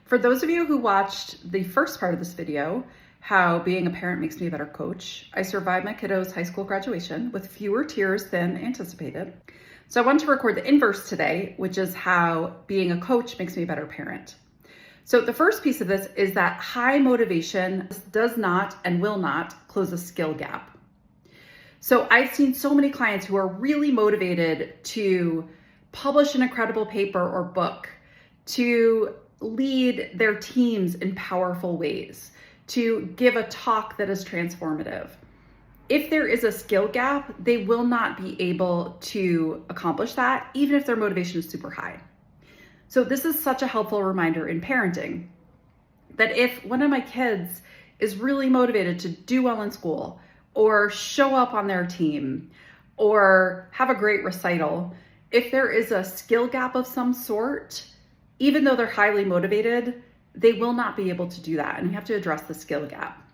For those of you who watched the first part of this video, how being a parent makes me a better coach, I survived my kiddo's high school graduation with fewer tears than anticipated. So I wanted to record the inverse today, which is how being a coach makes me a better parent. So the first piece of this is that high motivation does not and will not close a skill gap. So I've seen so many clients who are really motivated to publish an incredible paper or book, to lead their teams in powerful ways, to give a talk that is transformative. If there is a skill gap, they will not be able to accomplish that, even if their motivation is super high. So this is such a helpful reminder in parenting that if one of my kids is really motivated to do well in school or show up on their team or have a great recital, if there is a skill gap of some sort, even though they're highly motivated, they will not be able to do that. And we have to address the skill gap.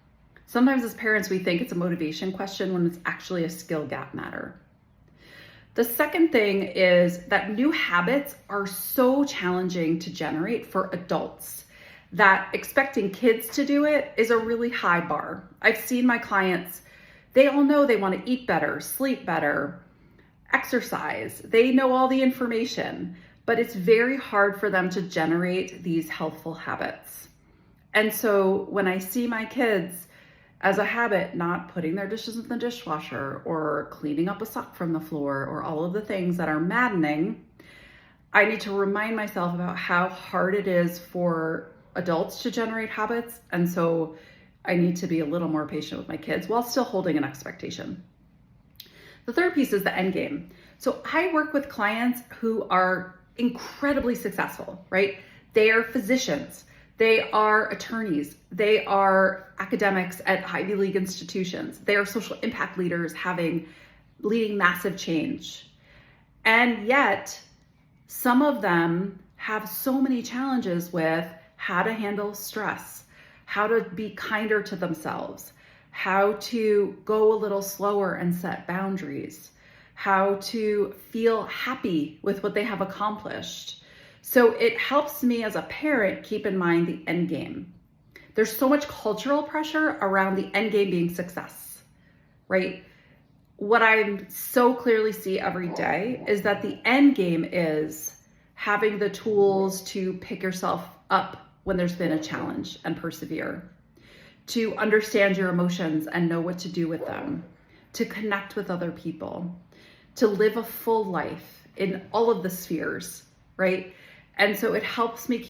Sometimes as parents, we think it's a motivation question when it's actually a skill gap matter. The second thing is that new habits are so challenging to generate for adults that expecting kids to do it is a really high bar. I've seen my clients, they all know they want to eat better, sleep better, exercise. They know all the information, but it's very hard for them to generate these healthful habits. And so when I see my kids as a habit, not putting their dishes in the dishwasher or cleaning up a sock from the floor or all of the things that are maddening, I need to remind myself about how hard it is for adults to generate habits. And so I need to be a little more patient with my kids while still holding an expectation. The third piece is the end game. So I work with clients who are incredibly successful, right? They are physicians, they are attorneys, they are academics at Ivy League institutions, they are social impact leaders leading massive change. And yet, some of them have so many challenges with how to handle stress, how to be kinder to themselves, how to go a little slower and set boundaries, how to feel happy with what they have accomplished. So it helps me as a parent keep in mind the end game. There's so much cultural pressure around the end game being success, right? What I so clearly see every day is that the end game is having the tools to pick yourself up when there's been a challenge and persevere, to understand your emotions and know what to do with them, to connect with other people, to live a full life in all of the spheres, right? And so it helps me